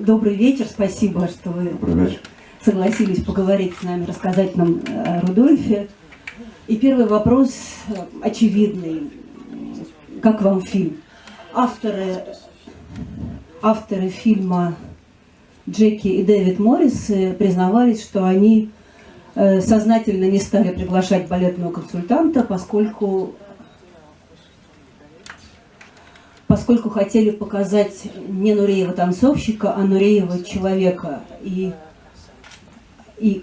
Добрый вечер, спасибо, что вы согласились поговорить с нами, рассказать нам о Рудольфе. И первый вопрос очевидный. Как вам фильм? Авторы фильма Джеки и Дэвид Моррис признавались, что они сознательно не стали приглашать балетного консультанта, поскольку хотели показать не Нуреева танцовщика, а Нуреева человека и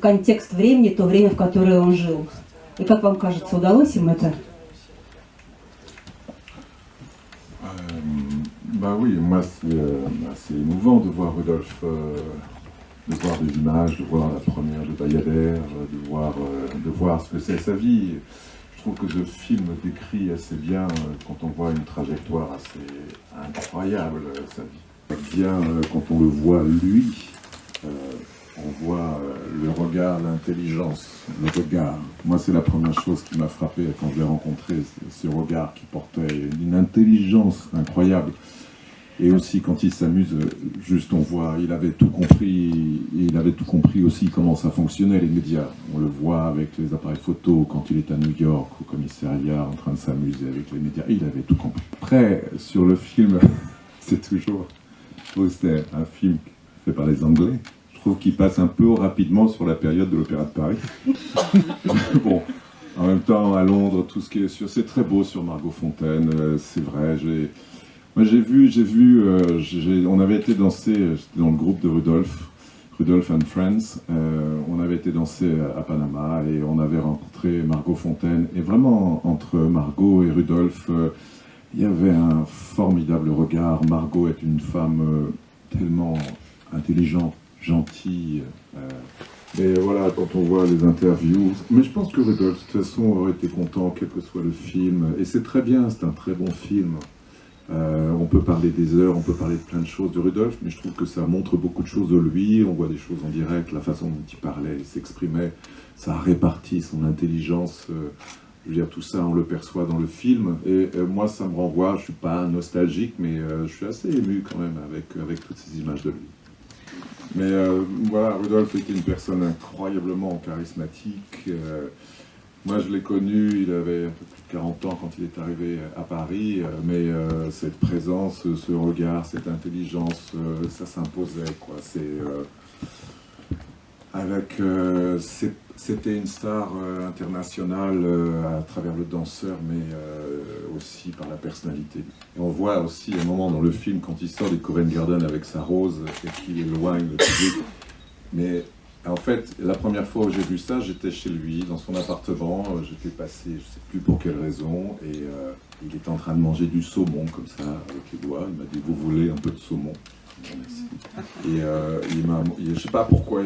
контекст времени, то время, в которое он жил. И как вам кажется, удалось им это? Bah oui, moi c'est émouvant de voir Rudolf, de voir des images, de voir la première de Bayadère, de voir ce que c'est sa vie. Je trouve que ce film décrit assez bien, quand on voit une trajectoire assez incroyable, sa vie. Bien, quand on le voit lui, on voit le regard, l'intelligence, le regard. Moi, c'est la première chose qui m'a frappé quand je l'ai rencontré, ce regard qui portait une intelligence incroyable. Et aussi, quand il s'amuse, juste on voit, il avait tout compris aussi comment ça fonctionnait, les médias. On le voit avec les appareils photo quand il est à New York, au commissariat, en train de s'amuser avec les médias. Il avait tout compris. Après, sur le film, c'est toujours... C'est un film fait par les Anglais. Je trouve qu'il passe un peu rapidement sur la période de l'Opéra de Paris. Bon, en même temps, à Londres, tout ce qui est sur... C'est très beau sur Margot Fontaine, c'est vrai, Moi j'ai vu, on avait été danser, j'étais dans le groupe de Rudolf and Friends, on avait été danser à Panama et on avait rencontré Margot Fontaine. Et vraiment, entre Margot et Rudolf, il y avait un formidable regard. Margot est une femme tellement intelligente, gentille. Et voilà, quand on voit les interviews... Mais je pense que Rudolf, de toute façon, aurait été content, quel que soit le film. Et c'est très bien, c'est un très bon film. On peut parler des heures, on peut parler de plein de choses de Rudolf, mais je trouve que ça montre beaucoup de choses de lui. On voit des choses en direct, la façon dont il parlait, il s'exprimait, ça répartit son intelligence. Je veux dire, tout ça, on le perçoit dans le film. Et moi, ça me renvoie, je ne suis pas nostalgique, mais je suis assez ému quand même avec toutes ces images de lui. Mais voilà, Rudolf était une personne incroyablement charismatique. Moi, je l'ai connu, il avait un peu plus de 40 ans quand il est arrivé à Paris, mais cette présence, ce regard, cette intelligence, ça s'imposait, quoi. C'était une star internationale à travers le danseur, mais aussi par la personnalité. Et on voit aussi un moment dans le film, quand il sort du Covent Garden avec sa rose et qu'il éloigne le public, mais... En fait, la première fois où j'ai vu ça, j'étais chez lui, dans son appartement, j'étais passé, je ne sais plus pour quelle raison, et il était en train de manger du saumon, comme ça, avec les doigts. Il m'a dit, vous voulez un peu de saumon? Bon, merci. Et je ne sais pas pourquoi,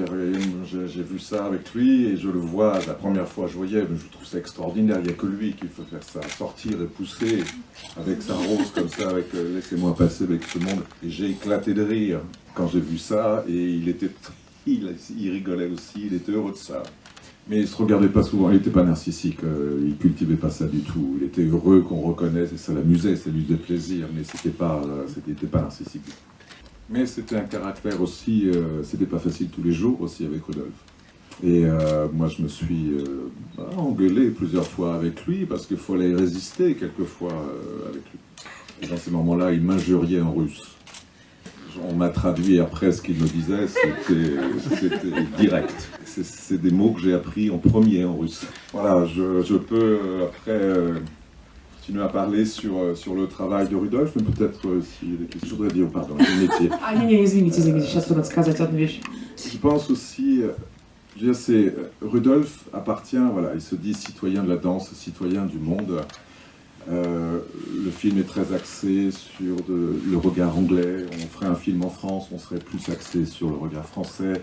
j'ai vu ça avec lui, et je le vois, la première fois je voyais, mais je trouve ça extraordinaire, il n'y a que lui qui peut faire ça, sortir et pousser, avec sa rose comme ça, avec laissez-moi passer avec ce monde. Et j'ai éclaté de rire quand j'ai vu ça, et il rigolait aussi, il était heureux de ça. Mais il ne se regardait pas souvent, il n'était pas narcissique, il ne cultivait pas ça du tout. Il était heureux qu'on reconnaisse, et ça l'amusait, ça lui faisait plaisir, mais il n'était pas narcissique. Mais c'était un caractère aussi, c'était pas facile tous les jours aussi avec Rudolf. Et moi je me suis engueulé plusieurs fois avec lui, parce qu'il fallait résister quelquefois avec lui. Et dans ces moments-là, il m'injuriait en russe. On m'a traduit après ce qu'il me disait, c'était direct. C'est des mots que j'ai appris en premier en russe. Voilà, je peux après continuer à parler sur le travail de Rudolf, mais peut-être je voudrais dire, pardon, le métier. Je pense aussi, Rudolf appartient, voilà, il se dit citoyen de la danse, citoyen du monde. Le film est très axé sur le regard anglais. On ferait un film en France, on serait plus axé sur le regard français.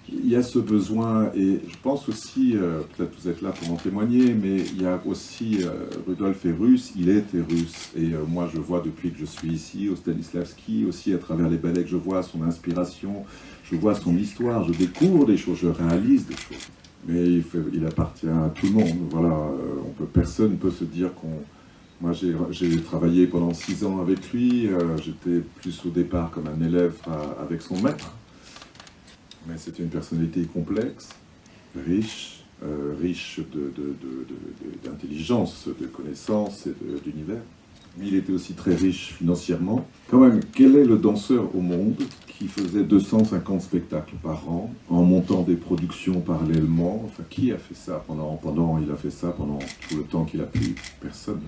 Il y a ce besoin, et je pense aussi, peut-être vous êtes là pour en témoigner, mais il y a aussi, Rudolf est russe, il était russe. Et moi, je vois depuis que je suis ici, au Stanislavski, aussi à travers les ballets que je vois, son inspiration, je vois son histoire, je découvre des choses, je réalise des choses. Mais il appartient à tout le monde. Voilà, personne ne peut se dire qu'on... Moi, j'ai travaillé pendant 6 ans avec lui. J'étais plus au départ comme un élève avec son maître. Mais c'était une personnalité complexe, riche, riche d'intelligence, de connaissances et d'univers. Mais il était aussi très riche financièrement. Quand même, quel est le danseur au monde qui faisait 250 spectacles par an, en montant des productions parallèlement? Enfin, qui a fait ça il a fait ça pendant tout le temps qu'il a pu? Personne.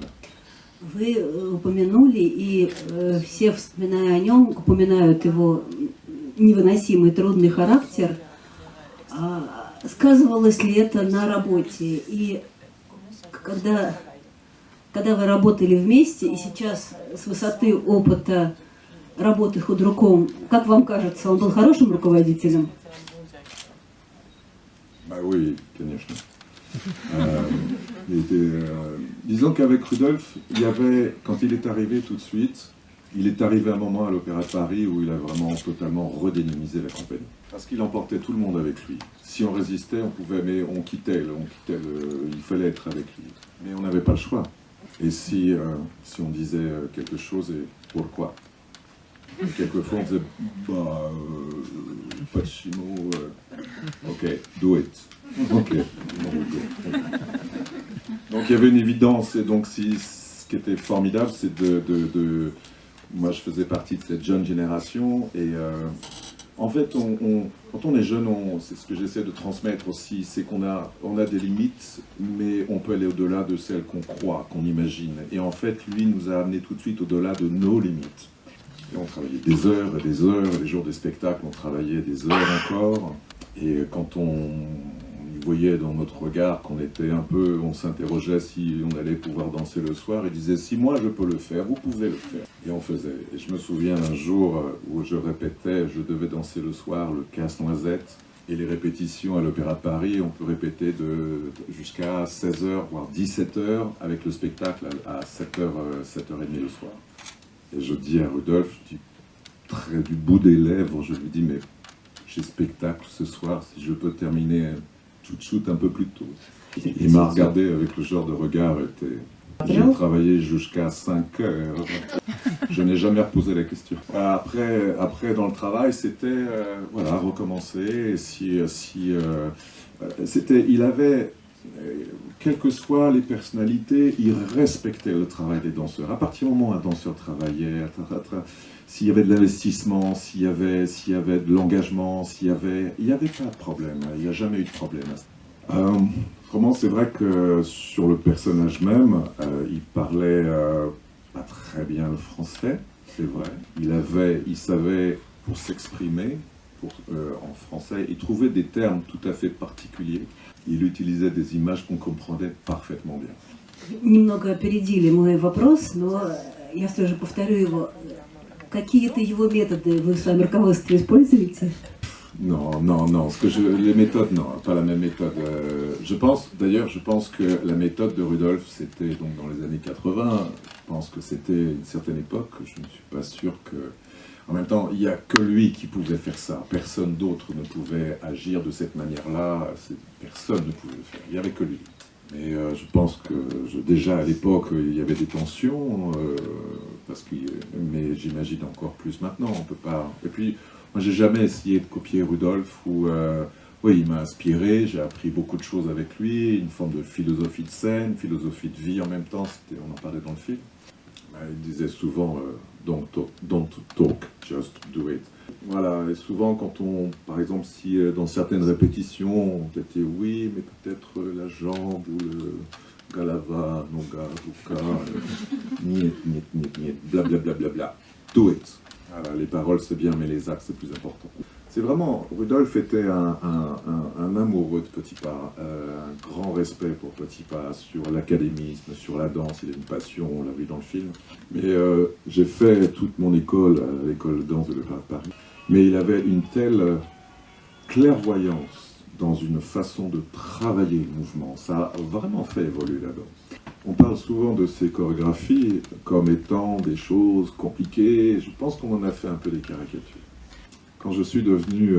Вы упомянули, и все, вспоминая о нем, упоминают его невыносимый трудный характер. Сказывалось ли это на работе? И когда вы работали вместе, и сейчас с высоты опыта работы худруком, как вам кажется, он был хорошим руководителем? Bah oui, конечно. Disons qu'avec Rudolf, quand il est arrivé tout de suite, il est arrivé un moment à l'Opéra de Paris où il a vraiment totalement redynamisé la compagnie. Parce qu'il emportait tout le monde avec lui. Si on résistait, mais on quittait, il fallait être avec lui. Mais on n'avait pas le choix. Et si on disait quelque chose, et pourquoi? Quelquefois on disait, Pacino, ok, do it. Ok. Donc il y avait une évidence, et donc ce qui était formidable, c'est moi je faisais partie de cette jeune génération, et en fait quand on est jeune, c'est ce que j'essaie de transmettre aussi, c'est qu'on a des limites, mais on peut aller au-delà de celles qu'on croit, qu'on imagine. Et en fait, lui nous a amené tout de suite au-delà de nos limites. Et on travaillait des heures et des heures, et les jours des spectacles, on travaillait des heures encore. Et quand on voyait dans notre regard qu'on était on s'interrogeait si on allait pouvoir danser le soir, il disait, si moi je peux le faire, vous pouvez le faire. Et on faisait. Et je me souviens d'un jour où je devais danser le soir le Casse-Noisette, et les répétitions à l'Opéra de Paris, on peut répéter jusqu'à 16h, voire 17h, avec le spectacle à 7h, 7h30 le soir. Et je dis à Rudolf, très du bout des lèvres, je lui dis, mais j'ai spectacle ce soir, si je peux terminer shoot un peu plus tôt. Il m'a regardé avec le genre de regard, j'ai travaillé jusqu'à 5 heures. Je n'ai jamais reposé la question. Après dans le travail, c'était recommencer. Il avait, quelles que soient les personnalités, il respectait le travail des danseurs. À partir du moment où un danseur travaillait, s'il y avait de l'investissement, s'il y avait de l'engagement, il n'y avait pas de problème. Il n'y a jamais eu de problème. Autrement, c'est vrai que sur le personnage même, il parlait pas très bien le français, c'est vrai. Il savait, pour s'exprimer en français, il trouvait des termes tout à fait particuliers. Il utilisait des images qu'on comprenait parfaitement bien. Немного опередили мой вопрос, но я все же повторю его. Какие-то его методы вы в своем руководстве используете? Non, les méthodes, non, pas la même méthode. Je pense que la méthode de Rudolf, c'était donc dans les années 80. Je pense que c'était une certaine époque. Je ne suis pas sûr que... En même temps, il n'y a que lui qui pouvait faire ça. Personne d'autre ne pouvait agir de cette manière-là. Personne ne pouvait le faire. Il n'y avait que lui. Mais je pense que déjà à l'époque, il y avait des tensions, mais j'imagine encore plus maintenant. On peut pas. Et puis, moi, j'ai jamais essayé de copier Rudolf. Oui, il m'a inspiré. J'ai appris beaucoup de choses avec lui, une forme de philosophie de scène, philosophie de vie en même temps. On en parlait dans le film. Il disait souvent don't talk, just do it. Voilà, et souvent par exemple, si dans certaines répétitions, on était oui, mais peut-être la jambe ou le galava, noga, duka, niet, blablabla, bla, bla, bla. Do it. Voilà, les paroles c'est bien, mais les actes c'est plus important. C'est vraiment, Rudolf était un amoureux de Petit Pas, un grand respect pour Petit Pas, sur l'académisme, sur la danse, il a une passion, on l'a vu dans le film. Mais j'ai fait toute mon école à l'école de danse de l'Opéra de Paris. Mais il avait une telle clairvoyance dans une façon de travailler le mouvement. Ça a vraiment fait évoluer la danse. On parle souvent de ces chorégraphies comme étant des choses compliquées. Je pense qu'on en a fait un peu des caricatures. Quand je suis devenu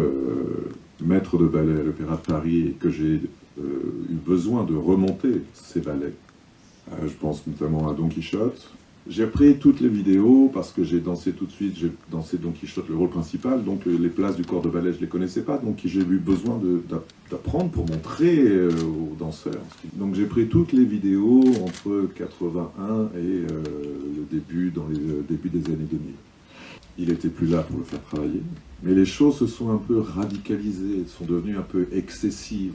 maître de ballet à l'Opéra de Paris et que j'ai eu besoin de remonter ces ballets, je pense notamment à Don Quichotte J'ai repris toutes les vidéos parce que j'ai dansé tout de suite, j'ai dansé Don Quichotte, le rôle principal, donc les places du corps de ballet, je ne les connaissais pas, donc j'ai eu besoin d'apprendre pour montrer aux danseurs. Donc j'ai pris toutes les vidéos entre 81 et le début des années 2000. Il n'était plus là pour le faire travailler, mais les choses se sont un peu radicalisées, sont devenues un peu excessives,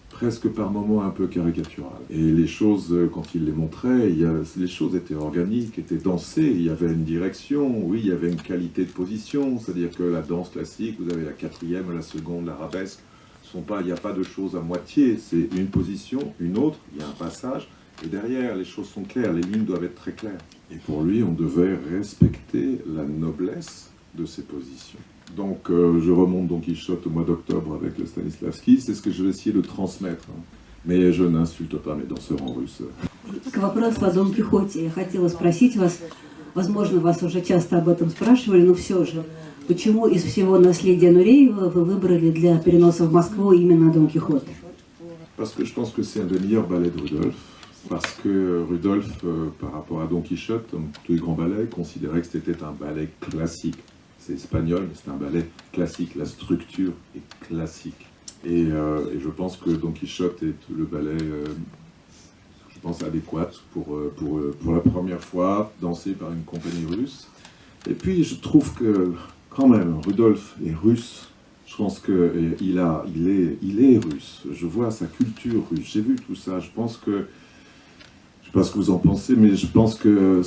presque par moments un peu caricaturales. Et les choses, quand il les montrait, les choses étaient organiques, étaient dansées, il y avait une direction, oui, il y avait une qualité de position, c'est-à-dire que la danse classique, vous avez la quatrième, la seconde, l'arabesque, il n'y a pas de choses à moitié, c'est une position, une autre, il y a un passage, et derrière, les choses sont claires, les lignes doivent être très claires. Et pour lui, on devait respecter la noblesse de ces positions. Donc, je remonte Don Quichotte au mois d'octobre avec le Stanislavski, c'est ce que je vais essayer de transmettre. Mais je n'insulte pas mes danseurs en russe. К вопросу о Дон Кихоте я хотела спросить вас, возможно, вас уже часто об этом спрашивали, но все же, почему из всего наследия Нуреева вы выбрали для переноса в Москву именно Дон Кихот? Parce que je pense que c'est un des meilleurs ballets de Rudolf. Parce que Rudolf, par rapport à Don Quichotte, comme tous les grands ballets, considérait que c'était un ballet classique. C'est espagnol, mais c'est un ballet classique. La structure est classique. Et je pense que Don Quichotte est le ballet, je pense, adéquat pour la première fois, dansé par une compagnie russe. Et puis, je trouve que, quand même, Rudolf est russe. Je pense qu'il est russe. Je vois sa culture russe. J'ai vu tout ça. Je pense que... Je ne sais pas ce que vous en pensez, mais je pense que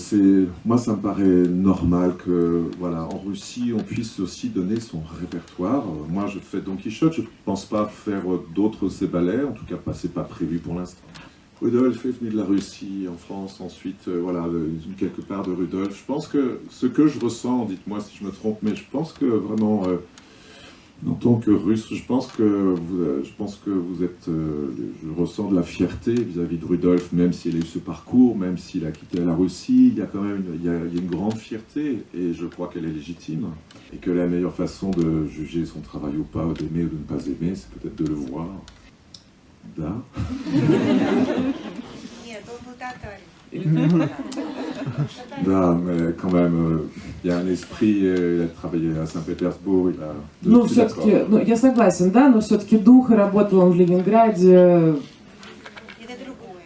moi, ça me paraît normal que, voilà, en Russie, on puisse aussi donner son répertoire. Moi, je fais Don Quichotte, je ne pense pas faire d'autres de ces ballets, en tout cas, c'est pas prévu pour l'instant. Rudolf est venu de la Russie, en France, ensuite, voilà, quelque part de Rudolf. Je pense que ce que je ressens, dites-moi si je me trompe, mais je pense que vraiment, en tant que Russe, je pense que vous êtes, je ressens de la fierté vis-à-vis de Rudolf, même s'il a eu ce parcours, même s'il a quitté la Russie, il y a quand même il y a une grande fierté, et je crois qu'elle est légitime, et que la meilleure façon de juger son travail ou pas, d'aimer ou de ne pas aimer, c'est peut-être de le voir. Да. Нет, он был татарин. Да, mais quand même, il y a un esprit, il a travaillé à Saint-Pétersbourg, il a... Ну, все-таки, я согласен, да, но все-таки дух, и работал он в Ленинграде. Это другое.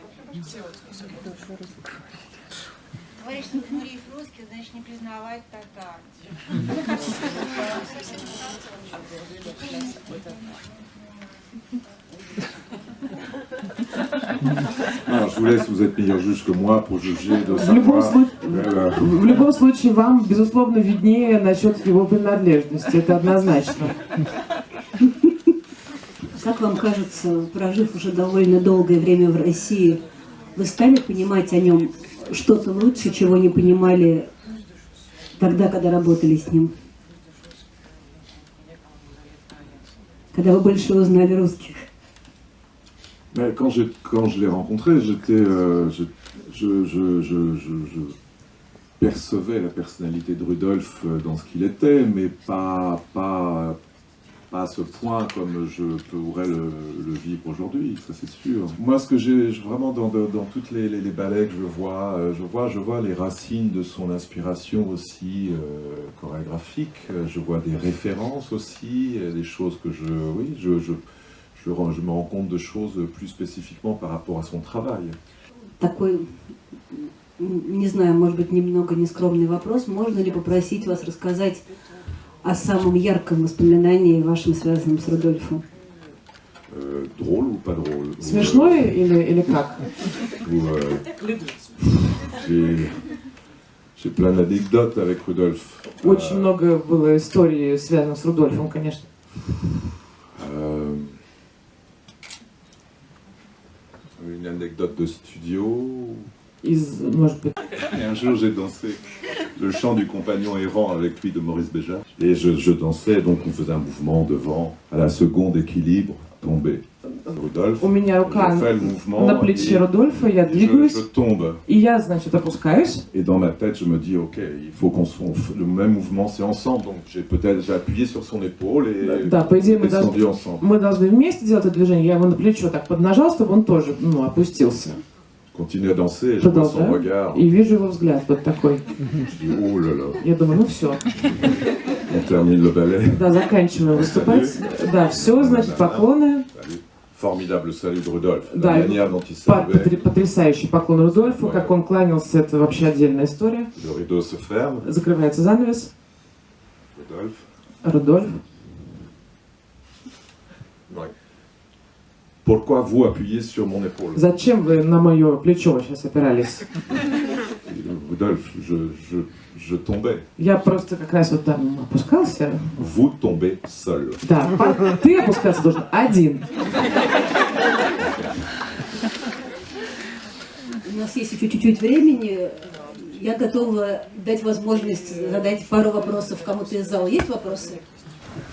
Говоришь, что Нуреев русский, значит не признавать татар. Non, je vous laisse, vous êtes meilleur juge que moi pour juger de В любом, savoir. в любом случае, вам, безусловно, виднее насчет его принадлежности, это однозначно. Как вам кажется, прожив уже довольно долгое время в России, вы стали понимать о нем что-то лучше, чего не понимали тогда, когда работали с ним? Когда вы больше узнали русских? Mais quand je l'ai rencontré, je percevais la personnalité de Rudolf dans ce qu'il était, mais pas à ce point comme je pourrais le vivre aujourd'hui, ça c'est sûr. Moi, ce que j'ai vraiment dans toutes les ballets que je vois les racines de son inspiration aussi chorégraphique. Je vois des références aussi, des choses que je me rends compte de choses plus spécifiquement par rapport à son travail. Такой, не знаю, может быть, немного нескромный вопрос. Можно ли попросить вас рассказать о самом ярком воспоминании вашем, связанном с Рудольфом? Drôle ou pas drôle? Смешное или как? J'ai plein d'anecdotes avec Rudolf. Очень много было историй, связанных с Рудольфом, конечно. Une anecdote de studio. Может быть. Et un jour, j'ai dansé le chant du compagnon errant avec lui de Maurice Béjart. Et je dansais, donc on faisait un mouvement devant, à la seconde équilibre, tombé. Rudolf, У меня рука je fais le mouvement на плече et Рудольфа, я двигаюсь, je tombe. и я, значит, опускаюсь. Et dans ma tête, je me dis, ok, il faut qu'on le même mouvement, c'est ensemble. Donc j'ai appuyé sur son épaule et Да, по идее, descendu ensemble. мы должны вместе делать это движение. Я его на плечо так поднажал, чтобы он тоже, опустился. continue à danser et je vois son Продолжаю. regard. И вижу его взгляд вот такой. Je dis, oh là là, Я думаю, ну все. on termine le ballet. Да, заканчиваем выступать. Да, все, значит, поклоны. Salut. Formidable salut de Rudolf. Да, La manière dont il saluait, Потрясающий поклон Рудольфу, как он кланялся, это вообще отдельная история. le rideau se ferme. Закрывается занавес. Rudolf. Рудольф. Ouais. Pourquoi vous appuyez sur mon épaule? Зачем вы на мое плечо сейчас опирались? Rudolf, je tombais. Я просто как раз вот там опускался. Vous tombez seul. Да, ты опускаться должен один. У нас есть еще чуть-чуть времени. Я готова дать возможность задать пару вопросов кому-то из зала. Есть вопросы?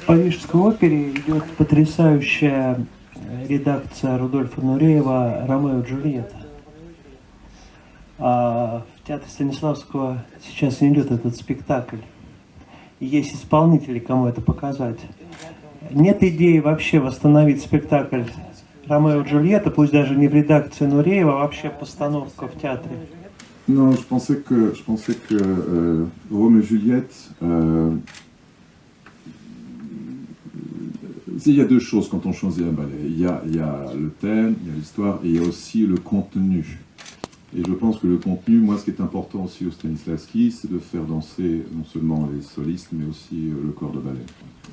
В Парижской опере идет потрясающая редакция Рудольфа Нуреева «Ромео и Джульетта». А в театре Станиславского сейчас не идет этот спектакль. И есть исполнители, кому это показать. Нет идеи вообще восстановить спектакль «Ромео и Джульетта», пусть даже не в редакции Нуреева, а вообще постановка в театре. Non, je pensais que Roméo et Juliette. Il y a deux choses quand on choisit un ballet. Il y a le thème, il y a l'histoire, et il y a aussi le contenu. Et je pense que le contenu, moi, ce qui est important aussi au Stanislavski, c'est de faire danser non seulement les solistes, mais aussi le corps de ballet.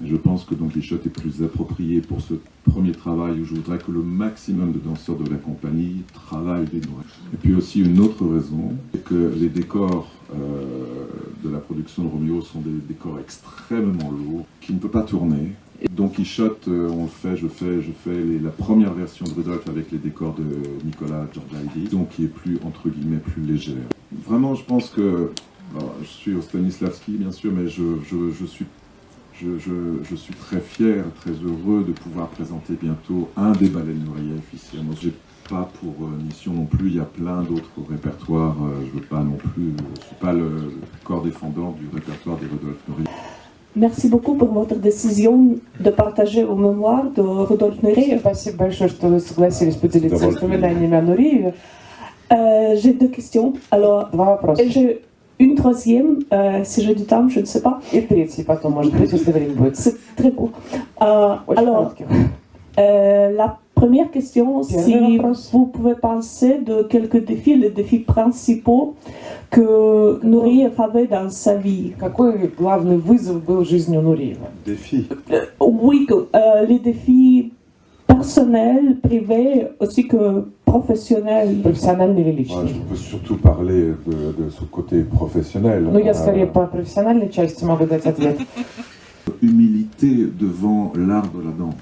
Et je pense que donc Lichotte est plus approprié pour ce premier travail où je voudrais que le maximum de danseurs de la compagnie travaillent des doigts. Et puis aussi une autre raison, c'est que les décors de la production de Roméo sont des décors extrêmement lourds, qui ne peuvent pas tourner. Donc Quichotte, on le fait, je fais la première version de Rudolf avec les décors de Nicolas Georgiadis, donc qui est plus, entre guillemets, plus légère. Vraiment, je pense que, alors, je suis au Stanislavski bien sûr, mais je suis très fier, très heureux de pouvoir présenter bientôt un des ballets de Nureyev ici. Moi, j'ai pas pour mission non plus, il y a plein d'autres répertoires, je veux pas non plus, je suis pas le corps défendant du répertoire des Rudolf Nureyev. Merci beaucoup pour votre décision de partager vos mémoires de Рудольф Нуреев. Спасибо большое, что вы согласились поделиться воспоминаниями о Нурееве. J'ai deux questions. Alors, Два вопроса. et j'ai une troisième, si j'ai du temps, je ne sais pas. И третий потом, может быть, если время будет. C'est très beau. Очень Alors, короткий. la première question, si Первый вопрос. vous pouvez penser de quelques défis, les défis principaux que Nureyev avait dans sa vie. Какой главный вызов был в жизни у Нуреева? Défi. Oui, les défis personnels, privés, aussi que professionnels. Профессиональный или Moi, личный? je peux surtout parler de ce côté professionnel. Ну, я скорее по профессиональной части могу дать ответ. Humilité devant l'art de la danse.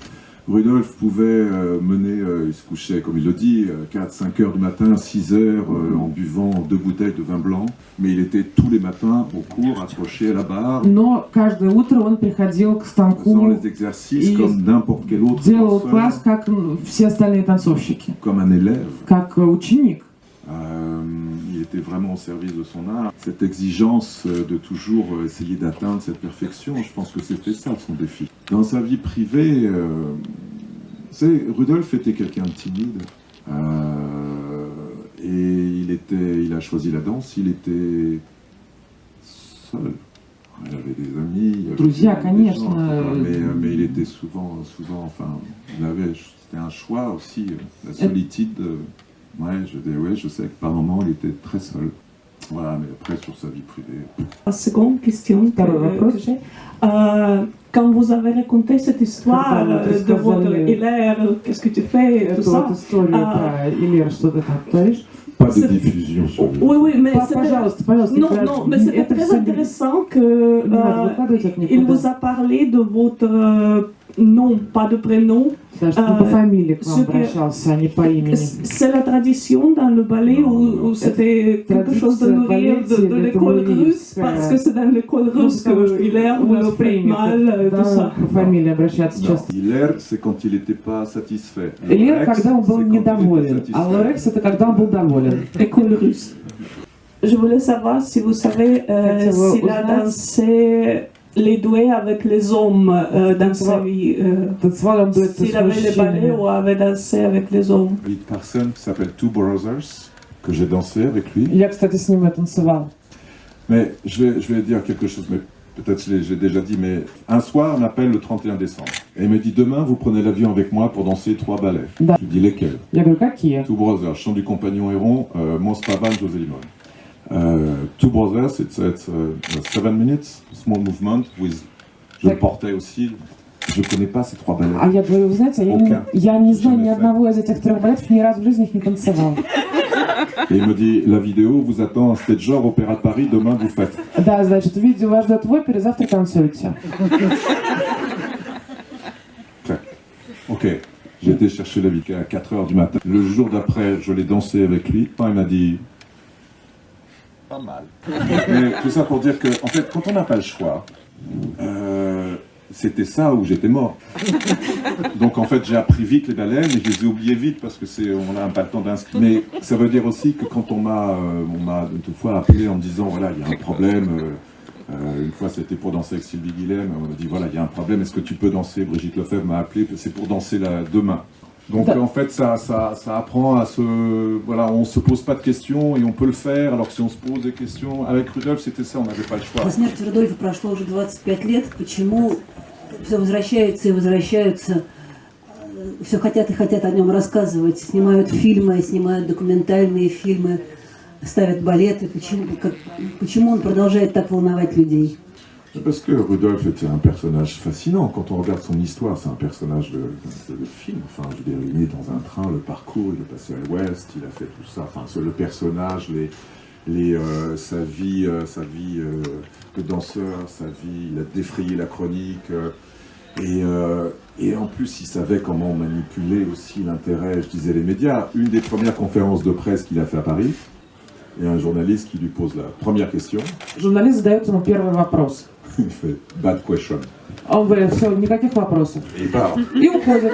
Rudolf pouvait mener, il se couchait, comme il le dit, 4-5 heures du matin, 6 heures, en buvant 2 bouteilles de vin blanc, mais il était tous les matins au cours, accroché à la barre, Но каждое утро он приходил к faisant станку, les exercices И comme n'importe quel autre делал danseur, класс, как все остальные танцовщики, comme un élève. как ученик. Il était vraiment au service de son art. Cette exigence de toujours essayer d'atteindre cette perfection, je pense que c'était ça son défi. Dans sa vie privée, Rudolf était quelqu'un de timide. Et il a choisi la danse, il était seul. Il avait des amis, il avait Друзья, des конечно. gens, mais il était souvent, enfin, c'était un choix aussi, la solitude. Je sais que par moments il était très seul. Voilà, mais après sur sa vie privée. La seconde question Второй вопрос. que j'ai. Quand vous avez raconté cette histoire Когда вы de votre рассказали Hilaire, qu'est-ce que tu fais, tout Эту ça. вот историю про Илер, что ты там говоришь? Pas de C'est- diffusion sur lui. Oui, oui, mais c'était... Пожалуйста, пожалуйста. Non, не non, mais c'était это très всё не- intéressant que не надо выкладывать это il никуда. vous a parlé de votre nom, pas de prénom. Да, что он по фамилии к вам ce que- обращался, а не по имени. C'est la tradition dans le ballet Non, ou non. c'était quelque chose de nourrir de l'école russe parce que c'est dans l'école russe que Hilaire vous le fait mal, tout ça. По фамилии обращаться Non, часто. Hilaire, c'est quand il n'était pas satisfait. Илер, Rex, когда он был c'est quand il était недоволен, satisfait. а Лорекс это когда он был доволен. École russe. Je voulais savoir si vous savez Хотела s'il a узнать. dansé les doués avec les hommes dans sa vie. Танцевал он дуэт с S'il avait les ballets мужчинами. ou avait dansé avec les hommes. Lead person qui s'appelle Two Brothers, que j'ai dansé avec lui. Я, кстати, с ним и танцевал. Mais je vais dire quelque chose, mais peut-être j'ai déjà dit, mais un soir, on m'appelle le 31 décembre. Et il me dit, demain, vous prenez l'avion avec moi pour danser 3 ballets. Да. Je lui dis, lesquels? Я говорю, какие? Two Brothers, Chant du Compagnon Héron, Mons Pavan, José Limon. Two Brothers, it's 7 minutes, small movement, with... Je le portais aussi. Je ne connais pas ces 3 ballets. А я говорю, вы знаете, я не знаю ни одного из этих 3 балетов, ни разу в жизни их не танцевал. Et il me dit, la vidéo vous attend, c'était genre Opéra de Paris, demain vous faites. Да, значит, видео вас ждет в опере, завтра танцуете. Ok, j'ai été chercher la vidéo à 4h du matin. Le jour d'après, je l'ai dansé avec lui. Il m'a dit, pas mal. Mais tout ça pour dire que, en fait, quand on n'a pas le choix, c'était ça où j'étais mort. Donc en fait, j'ai appris vite les ballets, mais je les ai oubliés vite parce que on n'a pas le temps d'inscrire. Mais ça veut dire aussi que quand on m'a deux fois appelé en me disant, voilà, il y a un problème. Une fois, c'était pour danser avec Sylvie Guilhem. On m'a dit, voilà, il y a un problème, est-ce que tu peux danser? Brigitte Lefebvre m'a appelé, c'est pour danser demain. Donc en fait, ça apprend à se... Voilà, on se pose pas de questions et on peut le faire, alors que si on se pose des questions... Avec Рудольф, c'était ça, on n'avait pas le choix. По смерти Рудольфа прошло уже 25 лет. Почему все возвращаются и возвращаются, все хотят и хотят о нем рассказывать, снимают фильмы, снимают документальные фильмы, ставят балеты. Почему он продолжает так волновать людей? Parce que Rudolf était un personnage fascinant. Quand on regarde son histoire, c'est un personnage de film. Enfin, je veux dire, il est né dans un train, le parcours, il est passé à l'ouest, il a fait tout ça. Enfin, le personnage, sa vie de danseur, sa vie, il a défrayé la chronique. Et en plus, il savait comment manipuler aussi l'intérêt, je disais, les médias. Une des premières conférences de presse qu'il a fait à Paris, il y a un journaliste qui lui pose la première question. Журналист задает ему первый вопрос. Il fait bad question. Он говорит, все, никаких вопросов. Et il part. И уходит.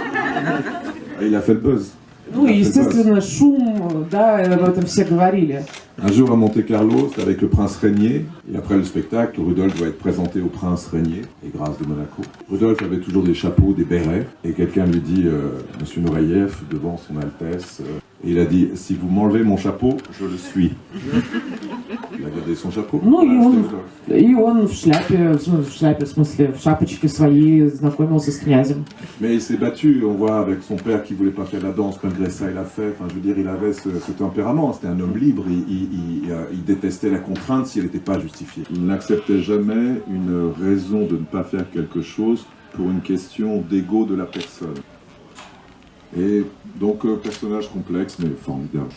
Et il a fait le buzz. Ну и, естественно, шум, да, об этом все говорили. Un jour à Monte-Carlo, c'était avec le prince Régnier, et après le spectacle, Rudolf doit être présenté au prince Régnier, et grâce de Monaco. Rudolf avait toujours des chapeaux, des bérets, et quelqu'un lui dit, Monsieur Nureyev, devant son Altesse, et il a dit, si vous m'enlevez mon chapeau, je le suis. Il a gardé son chapeau. Ну Voilà, и он в шляпе, в смысле, в шапочке своей знакомился с князем. Mais il s'est battu, on voit avec son père qui voulait pas faire la danse, malgré ça il a fait, enfin je veux dire, il avait ce tempérament, c'était un homme libre, il détestait la contrainte si elle n'était pas justifiée. Il n'acceptait jamais une raison de ne pas faire quelque chose pour une question d'ego de la personne. Et donc, personnage complexe, mais formidable.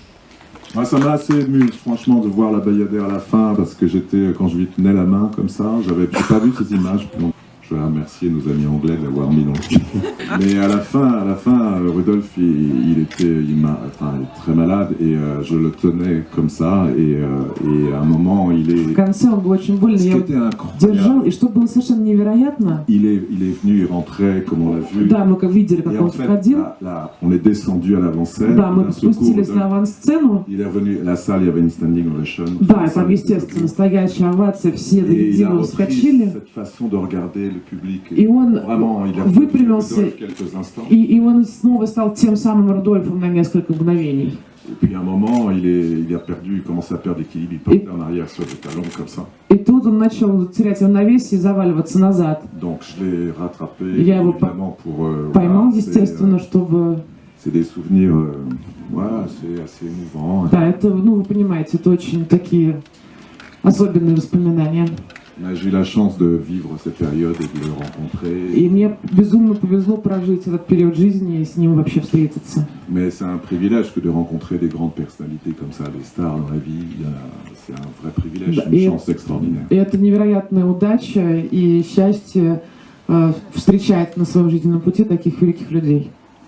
Moi, ça m'a assez ému, franchement, de voir la Bayadère à la fin, parce que quand je lui tenais la main comme ça, j'ai pas vu ces images. Je vais remercier nos amis anglais de l'avoir mis dans le film. Mais à la fin, Rudolf, il était très malade et je le tenais comme ça et à un moment, В конце он был очень больный, я его держал, и что было совершенно невероятно. Il est venu, il rentrait, comme on l'a vu. Да, мы как видели, как Et он en fait, входил. là, on est descendu à l'avant-scène. Да, мы спустились на авансцену. Il est revenu, la salle, il y avait une standing ovation. Да, и там, естественно, стоящая овация, все до единого вскочили. Cette façon de regarder le public. И он Vraiment, il a выпрямился, quelques instants. и он снова стал тем самым Рудольфом на несколько мгновений. Et puis à un moment, il commençait à perdre l'équilibre, il partait en arrière sur des talons comme ça. И тут он начал терять равновесие и заваливаться назад. Donc je l'ai rattrapé, Я его évidemment, pour... поймал, естественно, чтобы... C'est des souvenirs, voilà, c'est assez émouvant. Да, это, ну, вы понимаете, это очень такие особенные воспоминания. J'ai eu la chance de vivre cette période et de le rencontrer. И мне безумно повезло прожить этот период жизни и с ним вообще встретиться. Mais c'est un privilège que de rencontrer des grandes personnalités comme ça, des stars dans la vie. C'est un vrai privilège, une chance extraordinaire. И это невероятная удача и счастье встречать на своем жизненном пути таких великих людей.